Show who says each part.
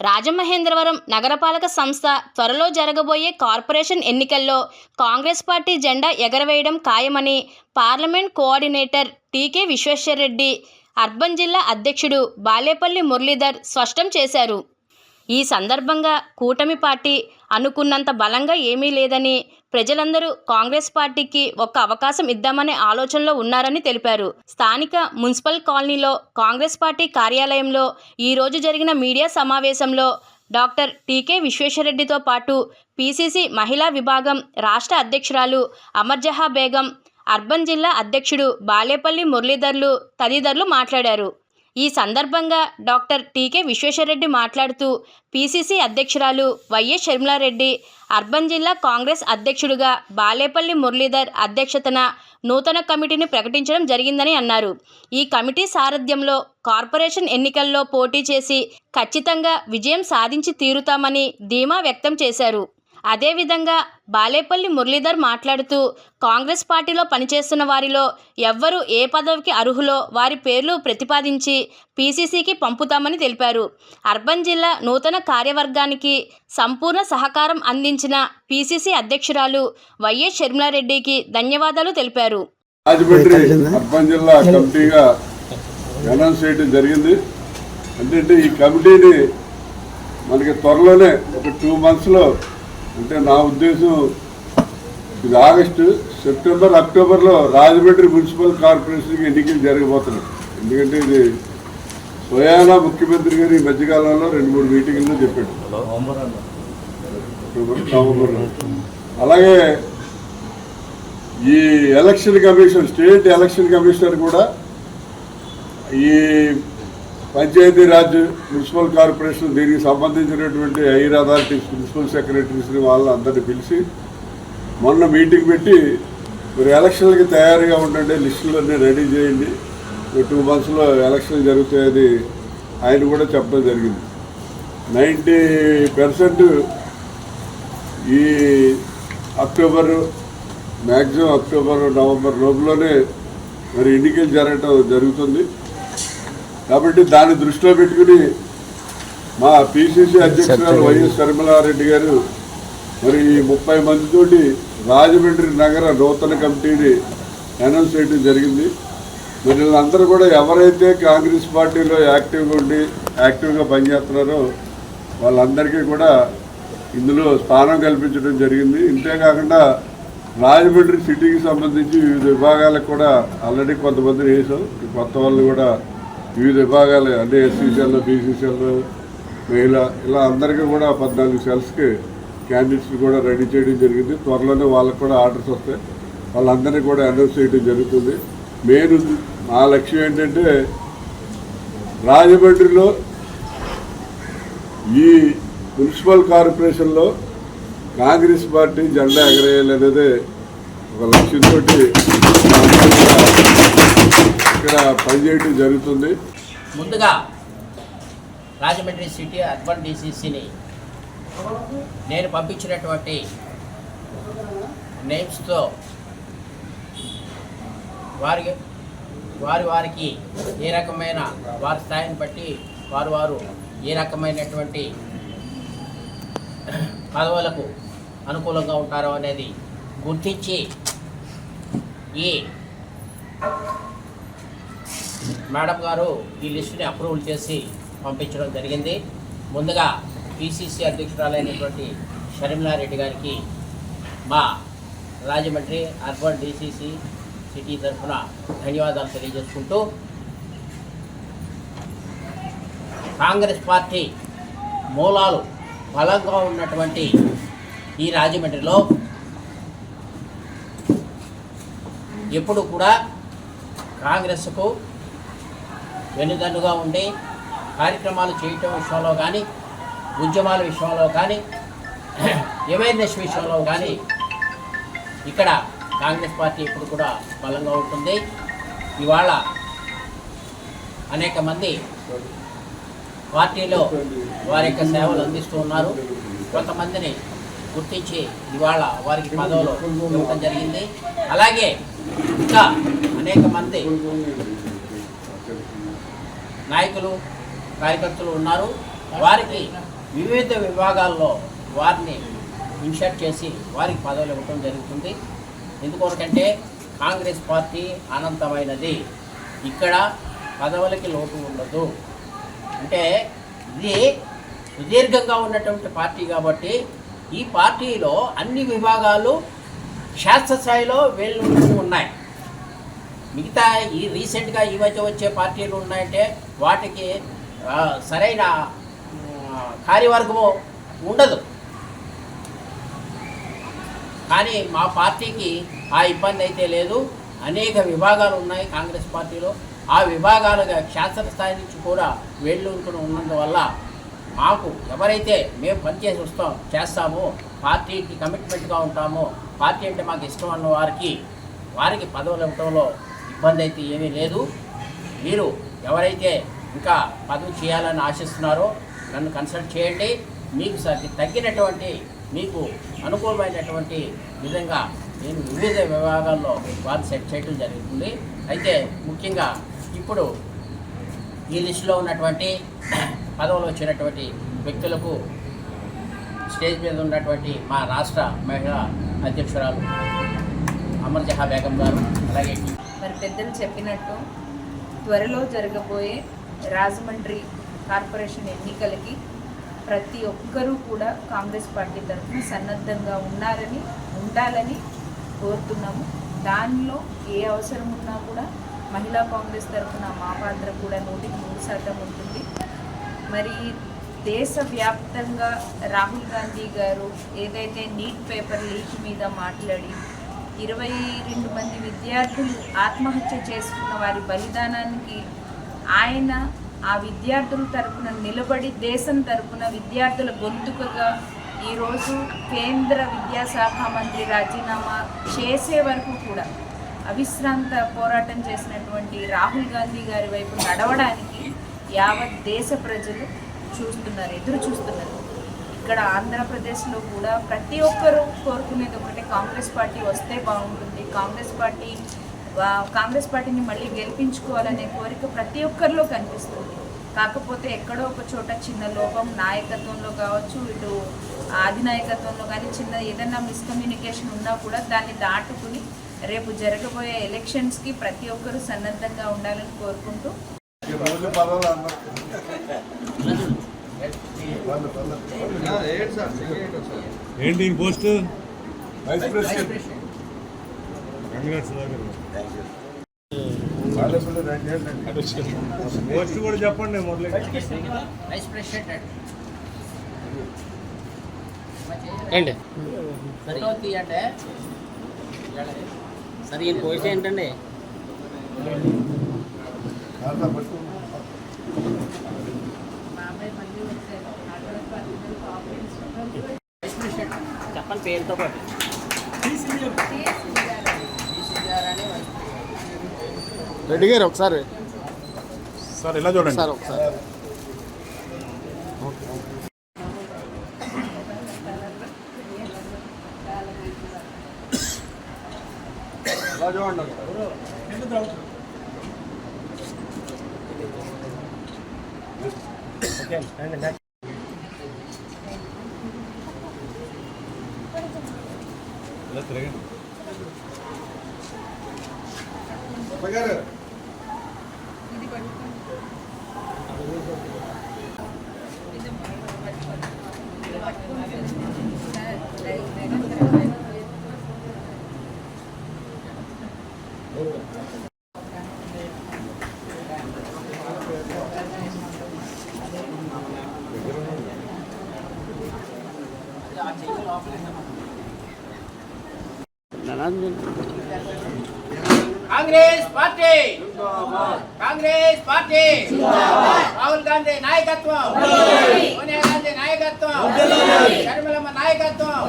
Speaker 1: రాజమహేంద్రవరం నగరపాలక సంస్థ త్వరలో జరగబోయే కార్పొరేషన్ ఎన్నికల్లో కాంగ్రెస్ పార్టీ జెండా ఎగరవేయడం ఖాయమని పార్లమెంట్ కోఆర్డినేటర్ టీకే విశ్వేశ్వర్రెడ్డి, అర్బన్ జిల్లా అధ్యక్షుడు బాలేపల్లి మురళీధర్ స్పష్టం చేశారు. ఈ సందర్భంగా కూటమి పార్టీ అనుకున్నంత బలంగా ఏమీ లేదని, ప్రజలందరూ కాంగ్రెస్ పార్టీకి ఒక్క అవకాశం ఇద్దామనే ఆలోచనలో ఉన్నారని తెలిపారు. స్థానిక మున్సిపల్ కాలనీలో కాంగ్రెస్ పార్టీ కార్యాలయంలో ఈరోజు జరిగిన మీడియా సమావేశంలో డాక్టర్ టీకే విశ్వేశ్వర్రెడ్డితో పాటు పీసీసీ మహిళా విభాగం రాష్ట్ర అధ్యక్షురాలు అమర్జహా బేగం, అర్బన్ జిల్లా అధ్యక్షుడు బాలేపల్లి మురళీధర్లు తదితరులు మాట్లాడారు. ఈ సందర్భంగా డాక్టర్ టీకే విశ్వేశ్వర్రెడ్డి మాట్లాడుతూ, పీసీసీ అధ్యక్షురాలు వైఎస్ షర్మిలారెడ్డి, అర్బన్ జిల్లా కాంగ్రెస్ అధ్యక్షుడిగా బాలేపల్లి మురళీధర్ అధ్యక్షతన నూతన కమిటీని ప్రకటించడం జరిగిందని అన్నారు. ఈ కమిటీ సారథ్యంలో కార్పొరేషన్ ఎన్నికల్లో పోటీ చేసి ఖచ్చితంగా విజయం సాధించి తీరుతామని ధీమా వ్యక్తం చేశారు. అదేవిధంగా బాలేపల్లి మురళీధర్ మాట్లాడుతూ, కాంగ్రెస్ పార్టీలో పనిచేస్తున్న వారిలో ఎవ్వరు ఏ పదవికి అర్హులో వారి పేర్లు ప్రతిపాదించి పీసీసీకి పంపుతామని తెలిపారు. అర్బన్ జిల్లా నూతన కార్యవర్గానికి సంపూర్ణ సహకారం అందించిన పీసీసీ అధ్యక్షురాలు వైఎస్ షర్మిలారెడ్డికి ధన్యవాదాలు తెలిపారు.
Speaker 2: అర్బన్ జిల్లా కమిటీగా అనౌన్స్ చేయడం జరిగింది. అంటే ఈ కమిటీని మనకి త్వరలోనే ఒక 2 monthsలో, అంటే నా ఉద్దేశం ఇది ఆగస్టు, సెప్టెంబర్, అక్టోబర్లో రాజమండ్రి మున్సిపల్ కార్పొరేషన్కి ఎన్నికలు జరగబోతున్నాయి. ఎందుకంటే ఇది స్వయానా ముఖ్యమంత్రి గారు ఈ మధ్యకాలంలో 2-3 మీటింగుల్లో చెప్పాడు. నవంబర్లో. అలాగే ఈ election commission, state election commissioner కూడా ఈ పంచాయతీరాజ్ మున్సిపల్ కార్పొరేషన్ దీనికి సంబంధించినటువంటి హైయర్ అథారిటీస్, మున్సిపల్ సెక్రటరీస్ని వాళ్ళందరినీ పిలిచి మొన్న మీటింగ్ పెట్టి, మీరు ఎలక్షన్లకి తయారుగా ఉండండి, లిస్టులన్నీ రెడీ చేయండి, 2 monthsలో ఎలక్షన్ జరుగుతాయని ఆయన కూడా చెప్పడం జరిగింది. 90% ఈ అక్టోబరు, మ్యాక్సిమం అక్టోబర్, నవంబర్ లోపలనే మరి ఎన్నికలు జరుగుతుంది. కాబట్టి దాన్ని దృష్టిలో పెట్టుకుని మా పీసీసీ అధ్యక్షురాలు వైఎస్ షర్మిలారెడ్డి గారు మరి 30 మందితోటి రాజమండ్రి నగర నూతన కమిటీని అనౌన్స్ చేయడం జరిగింది. మరి వీళ్ళందరూ కూడా ఎవరైతే కాంగ్రెస్ పార్టీలో యాక్టివ్గా పనిచేస్తున్నారో వాళ్ళందరికీ కూడా ఇందులో స్థానం కల్పించడం జరిగింది. ఇంతేకాకుండా రాజమండ్రి సిటీకి సంబంధించి వివిధ విభాగాలకు కూడా ఆల్రెడీ కొంతమందిని వేసాం. కొత్త వాళ్ళు కూడా వివిధ విభాగాలు, అంటే ఎస్సీ సెల్, బీసీ సెల్, మహిళ, ఇలా అందరికీ కూడా 14 సెల్స్కి క్యాండిడేట్స్ని కూడా రెడీ చేయడం జరిగింది. త్వరలోనే వాళ్ళకు కూడా ఆర్డర్స్ వస్తాయి. వాళ్ళందరినీ కూడా అనౌన్స్ చేయడం జరుగుతుంది. మా లక్ష్యం ఏంటంటే రాజమండ్రిలో ఈ మున్సిపల్ కార్పొరేషన్లో కాంగ్రెస్ పార్టీ జెండా ఎగరేయాలనేదే ఒక లక్ష్యంతో ఇక్కడ పనిచేయడం జరుగుతుంది.
Speaker 3: ముందుగా రాజమండ్రి సిటీ అర్బన్ డీసీసీని నేను పంపించినటువంటి నేమ్స్తో వారికి ఏ రకమైన వారి స్థాయిని బట్టి వారు ఏ రకమైనటువంటి పదవులకు అనుకూలంగా ఉంటారో అనేది గుర్తించి ఈ మేడం గారు ఈ లిస్టుని అప్రూవల్ చేసి పంపించడం జరిగింది. ముందుగా పీసీసీ అధ్యక్షురాలైనటువంటి షర్మిలారెడ్డి గారికి మా రాజమండ్రి అర్బన్ డీసీసీ సిటీ తరఫున ధన్యవాదాలు తెలియజేసుకుంటూ, కాంగ్రెస్ పార్టీ మూలాలు బలంగా ఉన్నటువంటి ఈ రాజమండ్రిలో ఎప్పుడు కూడా కాంగ్రెస్కు వెన్నుదన్నుగా ఉండి కార్యక్రమాలు చేయటం విషయంలో కానీ, ఉద్యమాల విషయంలో కానీ, అవేర్నెస్ విషయంలో కానీ ఇక్కడ కాంగ్రెస్ పార్టీ ఇప్పుడు కూడా బలంగా ఉంటుంది. ఇవాళ అనేక మంది పార్టీలో వారి యొక్క సేవలు అందిస్తూ ఉన్నారు. కొంతమందిని గుర్తించి ఇవాళ వారికి పదవులు ఇవ్వడం జరిగింది. అలాగే ఇంకా అనేక మంది నాయకులు కార్యకర్తలు ఉన్నారు. వారికి వివిధ విభాగాల్లో వారిని ఇన్షర్ట్ చేసి వారికి పదవులు ఇవ్వడం జరుగుతుంది. ఎందుకొరకంటే కాంగ్రెస్ పార్టీ అనంతమైనది, ఇక్కడ పదవులకి లోటు ఉండదు. అంటే ఇది సుదీర్ఘంగా ఉన్నటువంటి పార్టీ కాబట్టి ఈ పార్టీలో అన్ని విభాగాలు శాస్త్రస్థాయిలో వేళ్ళు ఉన్నాయి. మిగతా ఈ రీసెంట్గా ఈ మధ్య వచ్చే పార్టీలు ఉన్నాయంటే వాటికి సరైన కార్యవర్గము ఉండదు. కానీ మా పార్టీకి ఆ ఇబ్బంది అయితే లేదు. అనేక విభాగాలు ఉన్నాయి కాంగ్రెస్ పార్టీలో. ఆ విభాగాలుగా క్షేత్రస్థాయి నుంచి కూడా వేళ్ళూరుకుని ఉన్నందువల్ల మాకు ఎవరైతే మేము పనిచేసి చేస్తామో, పార్టీకి కమిట్మెంట్గా ఉంటామో, పార్టీ అంటే మాకు ఇష్టం అన్న వారికి పదవులు ఇవ్వడంలో ఇబ్బంది అయితే ఏమీ లేదు. మీరు ఎవరైతే ఇంకా పదవి చేయాలని ఆశిస్తున్నారో నన్ను కన్సల్ట్ చేయండి. మీకు తగ్గినటువంటి మీకు అనుకూలమైనటువంటి విధంగా నేను వివిధ విభాగాల్లో వారు సెట్ చేయడం జరుగుతుంది. అయితే ముఖ్యంగా ఇప్పుడు ఈ లిస్టులో ఉన్నటువంటి పదవులు వచ్చినటువంటి వ్యక్తులకు స్టేజ్ మీద ఉన్నటువంటి మా రాష్ట్ర మహిళా అధ్యక్షురాలు అమర్జహా బేగం గారు, అలాగే
Speaker 4: మరి పెద్దలు చెప్పినట్టు త్వరలో జరగబోయే రాజమండ్రి కార్పొరేషన్ ఎన్నికలకి ప్రతి ఒక్కరూ కూడా కాంగ్రెస్ పార్టీ తరఫున సన్నద్ధంగా ఉండాలని కోరుతున్నాము. దానిలో ఏ అవసరం ఉన్నా కూడా మహిళా కాంగ్రెస్ తరఫున మా పాత్ర కూడా 100% ఉంటుంది. మరి దేశవ్యాప్తంగా రాహుల్ గాంధీ గారు ఏదైతే నీట్ పేపర్ లీక్ మీద మాట్లాడి 22 మంది విద్యార్థులు ఆత్మహత్య చేసుకున్న వారి బలిదానానికి ఆయన ఆ విద్యార్థుల తరపున నిలబడి దేశం తరపున విద్యార్థుల గొంతుకగా ఈరోజు కేంద్ర విద్యాశాఖ మంత్రి రాజీనామా చేసే వరకు కూడా అవిశ్రాంత పోరాటం చేసినటువంటి రాహుల్ గాంధీ గారి వైపు నడవడానికి యావత్ దేశ ప్రజలు ఎదురు చూస్తున్నారు. ఇక్కడ ఆంధ్రప్రదేశ్లో కూడా ప్రతి ఒక్కరూ కోరుకునేది ఒకటే, కాంగ్రెస్ పార్టీ వస్తే బాగుంటుంది, కాంగ్రెస్ పార్టీని మళ్ళీ గెలిపించుకోవాలనే కోరిక ప్రతి ఒక్కరిలో కనిపిస్తుంది. కాకపోతే ఎక్కడో ఒక చోట చిన్న లోపం నాయకత్వంలో కావచ్చు, ఇటు అధినాయకత్వంలో కానీ చిన్న ఏదైనా మిస్కమ్యూనికేషన్ ఉన్నా కూడా దాన్ని దాటుకుని రేపు జరగబోయే ఎలక్షన్స్కి ప్రతి ఒక్కరూ సన్నద్ధంగా ఉండాలని కోరుకుంటూ
Speaker 5: ఏంటి పోస్ట్
Speaker 2: వైస్ ప్రెసిడెంట్
Speaker 5: పోస్ట్ కూడా చెప్పండి మొదలు.
Speaker 3: వైస్ ప్రెసిడెంట్
Speaker 6: ఏంటి
Speaker 3: ఫోటో తీయండి.
Speaker 6: సరే ఈయన పోస్ట్ ఏంటండి? చెప్పండి పేరుతో పాటు.
Speaker 7: రెడ్డి గారు ఒకసారి
Speaker 5: సార్ ఇలా చూడండి
Speaker 7: సార్ ఒకసారి
Speaker 5: ఇలా తిరగండి.
Speaker 3: కాంగ్రెస్ పార్టీ, కాంగ్రెస్ పార్టీ, రాహుల్ గాంధీ నాయకత్వం, సోనియా గాంధీ నాయకత్వం, షర్మిలమ్మ నాయకత్వం.